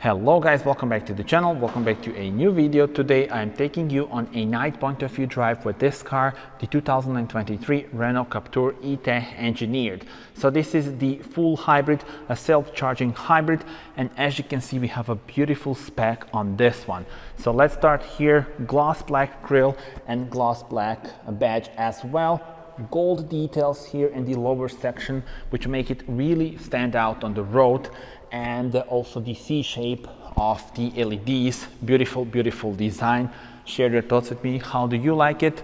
Hello guys, welcome back to the channel, welcome back to a new video. Today I am taking you on a night point of view drive with this car, the 2023 Renault Captur Etoile engineered. So this is the full hybrid, a self-charging hybrid, and as you can see we have a beautiful spec on this one. So let's start here, gloss black grille and gloss black badge as well. Gold details here in the lower section which make it really stand out on the road, and also the C shape of the LEDs. Beautiful design. Share your thoughts with me. How do you like it?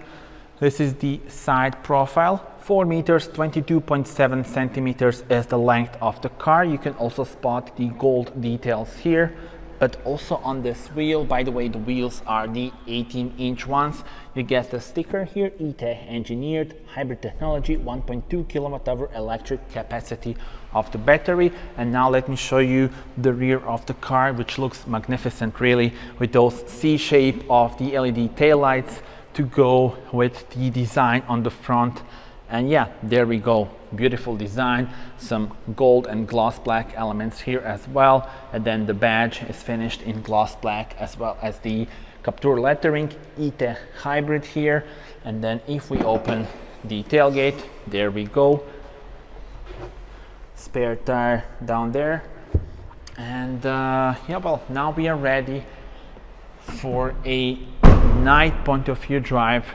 This is the side profile. 4 meters 22.7 centimeters is the length of the car. You can also spot the gold details here, but also on this wheel. By the way, the wheels are the 18-inch ones. You get the sticker here, Etoile engineered, hybrid technology, 1.2 kilowatt-hour electric capacity of the battery. And now let me show you the rear of the car, which looks magnificent really, with those C shape of the LED taillights to go with the design on the front. And yeah, there we go, beautiful design, some gold and gloss black elements here as well, and then the badge is finished in gloss black as well as the Captur lettering, Etoile hybrid here. And then if we open the tailgate, there we go, spare tire down there. And yeah, well, now we are ready for a night point of view drive.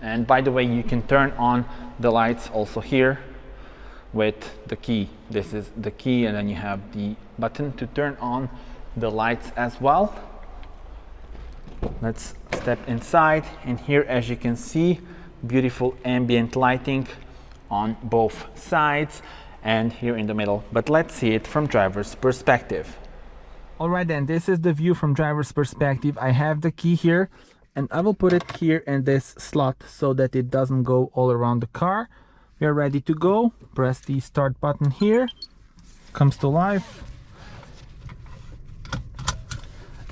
And by the way, you can turn on the lights also here with the key. This is the key, and then you have the button to turn on the lights as well. Let's step inside, and here, as you can see, beautiful ambient lighting on both sides and here in the middle. But let's see it from driver's perspective. Alright then, this is the view from driver's perspective. I have the key here, and I will put it here in this slot so that it doesn't go all around the car. We are ready to go. Press the start button here, comes to life.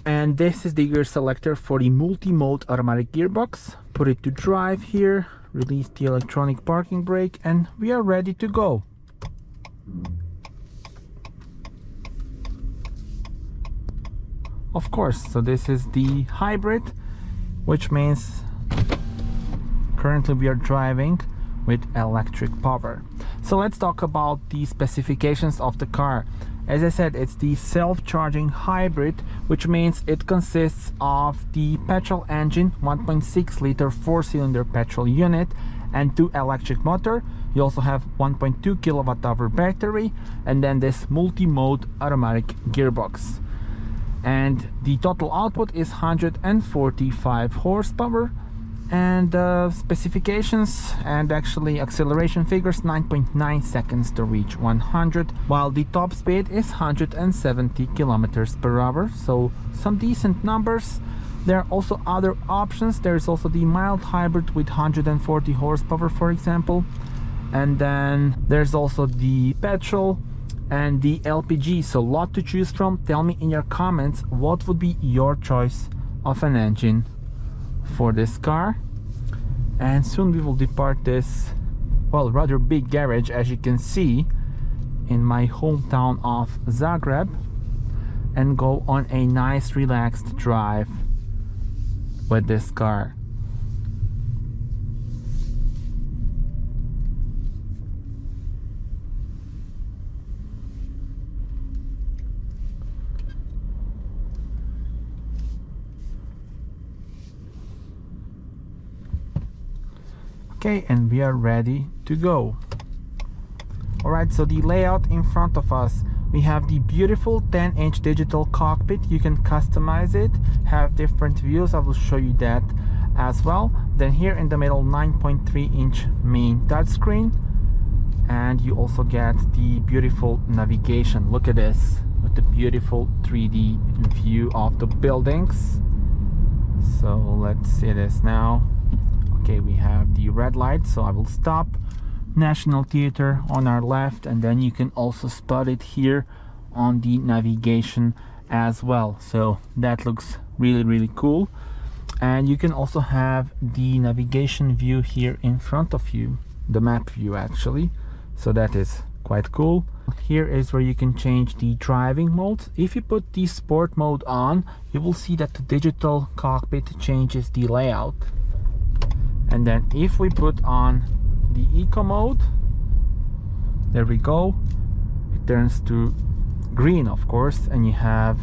And this is the gear selector for the multi-mode automatic gearbox. Put it to drive here, release the electronic parking brake, and we are ready to go. Of course, so this is the hybrid, which means currently we are driving with electric power. So let's talk about the specifications of the car. As I said, it's the self-charging hybrid, which means it consists of the petrol engine, 1.6 liter 4-cylinder petrol unit, and 2 electric motor. You also have 1.2 kilowatt-hour battery, and then this multi-mode automatic gearbox. And the total output is 145 horsepower, and specifications and actually acceleration figures 9.9 seconds to reach 100, while the top speed is 170 kilometers per hour. So some decent numbers. There are also other options. There's also the mild hybrid with 140 horsepower, for example, and then there's also the petrol and the LPG. So a lot to choose from. Tell me in your comments what would be your choice of an engine for this car. And soon we will depart this, well, rather big garage, as you can see, in my hometown of Zagreb, and go on a nice relaxed drive with this car. Okay, and we are ready to go. Alright, so the layout in front of us, we have the beautiful 10-inch digital cockpit. You can customize it, have different views. I will show you that as well. Then here in the middle, 9.3-inch main touchscreen, and you also get the beautiful navigation. Look at this, with the beautiful 3D view of the buildings. So let's see this now. Okay, we have the red light, so I will stop. National Theatre on our left, and then you can also spot it here on the navigation as well. So that looks really cool. And you can also have the navigation view here in front of you, the map view actually. So that is quite cool. Here is where you can change the driving modes. If you put the sport mode on, you will see that the digital cockpit changes the layout. And then if we put on the eco mode, there we go, it turns to green, of course, and you have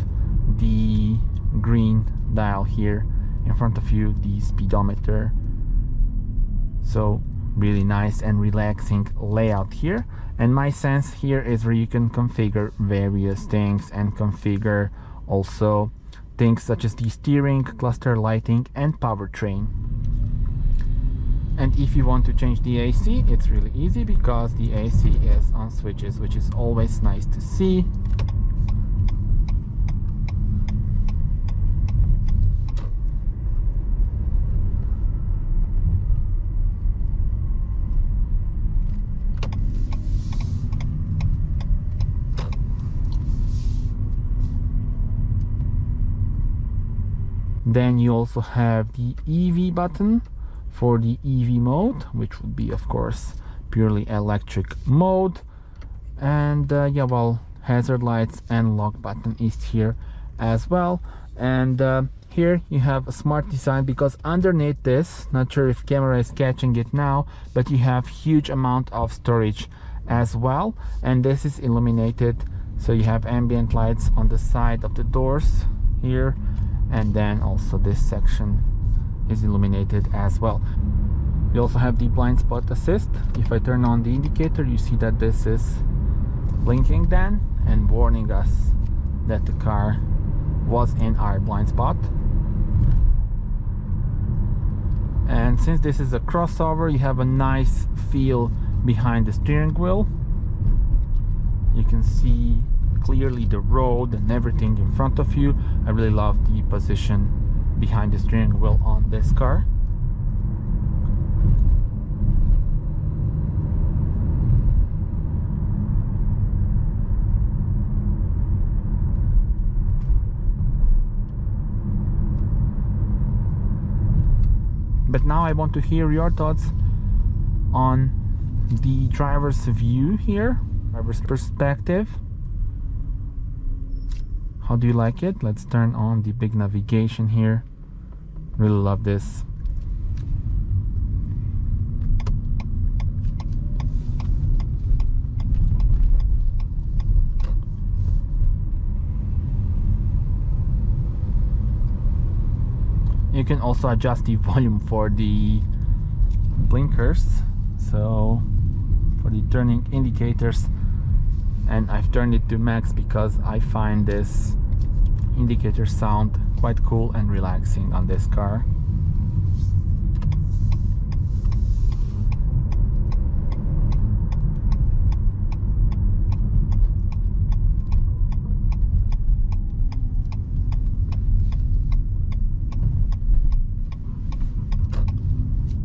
the green dial here in front of you, the speedometer. So really nice and relaxing layout here. And my sense here is where you can configure various things and configure also things such as the steering, cluster lighting and powertrain. And if you want to change the AC, it's really easy because the AC is on switches, which is always nice to see. Then you also have the EV button for the EV mode, which would be of course purely electric mode. And yeah, well, hazard lights and lock button is here as well. And here you have a smart design because underneath this, not sure if camera is catching it now, but you have huge amount of storage as well. And this is illuminated, so you have ambient lights on the side of the doors here. And then also this section is illuminated as well. You also have the blind spot assist. If I turn on the indicator, you see that this is blinking then and warning us that the car was in our blind spot. And since this is a crossover, you have a nice feel behind the steering wheel. You can see clearly the road and everything in front of you. I really love the position behind the steering wheel on this car. But now I want to hear your thoughts on the driver's view here, driver's perspective. How do you like it? Let's turn on the big navigation here. Really love this. You can also adjust the volume for the blinkers, so for the turning indicators, and I've turned it to max because I find this indicator sound quite cool and relaxing on this car.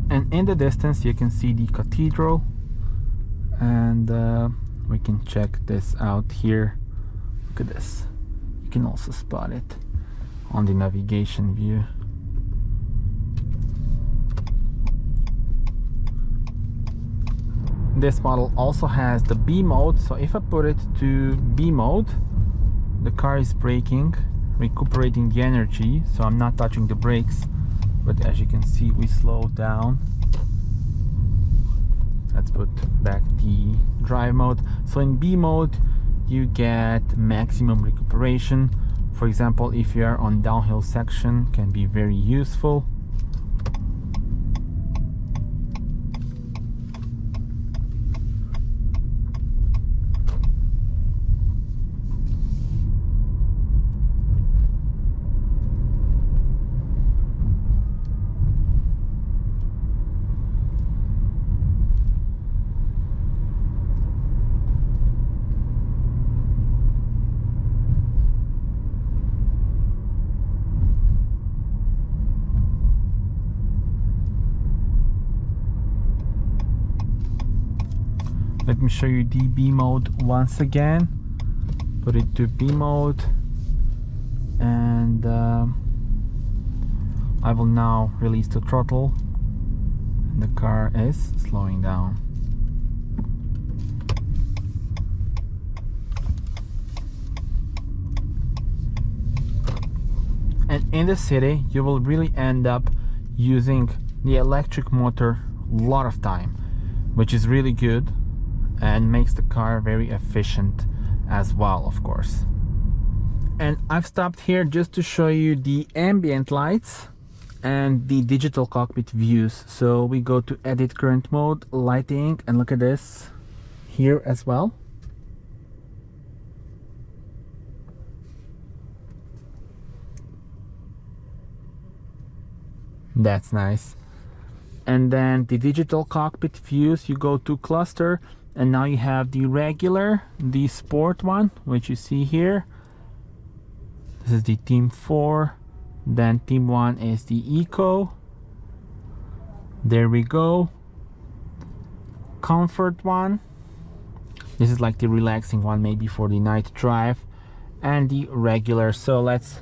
And in the distance you can see the cathedral, and we can check this out here. Look at this. You can also spot it on the navigation view. This model also has the B mode, so if I put it to B mode, the car is braking, recuperating the energy, so I'm not touching the brakes, but as you can see we slow down. Let's put back the drive mode. So in B mode you get maximum recuperation. For example, if you are on downhill section, can be very useful. Let me show you the B mode once again. Put it to B mode, and I will now release the throttle, and the car is slowing down. in the city you will really end up using the electric motor a lot of time, which is really good and makes the car very efficient as well, of course. And I've stopped here just to show you the ambient lights and the digital cockpit views. So we go to edit current mode, lighting, and look at this here as well. That's nice. And then the digital cockpit views, you go to cluster, and now you have the regular, the sport one, which you see here. This is the Team 4. Then Team 1 is the Eco. There we go. Comfort one. This is like the relaxing one, maybe for the night drive. And the regular. So let's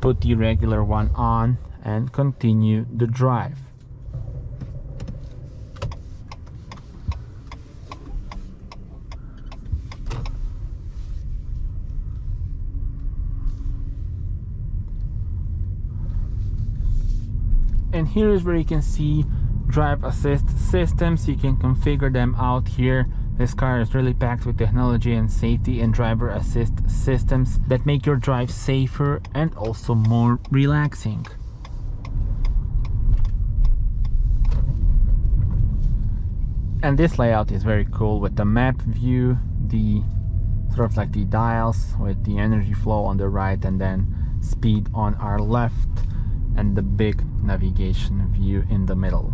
put the regular one on and continue the drive. And here is where you can see drive assist systems. You can configure them out here. This car is really packed with technology and safety and driver assist systems that make your drive safer and also more relaxing. And this layout is very cool with the map view, the sort of like the dials with the energy flow on the right and then speed on our left, and the big navigation view in the middle.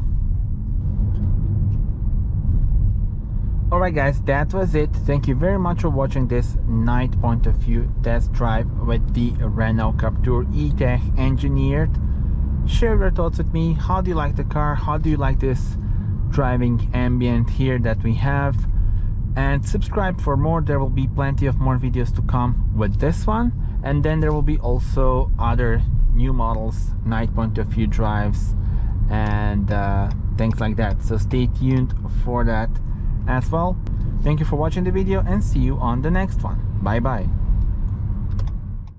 Alright guys, that was it. Thank you very much for watching this night point of view test drive with the Renault Captur E-Tech engineered. Share your thoughts with me. How do you like the car? How do you like this driving ambient here that we have? And subscribe for more. There will be plenty of more videos to come with this one, and then there will be also other new models, night point of view drives, and things like that. So stay tuned for that as well. Thank you for watching the video, and see you on the next one. Bye bye.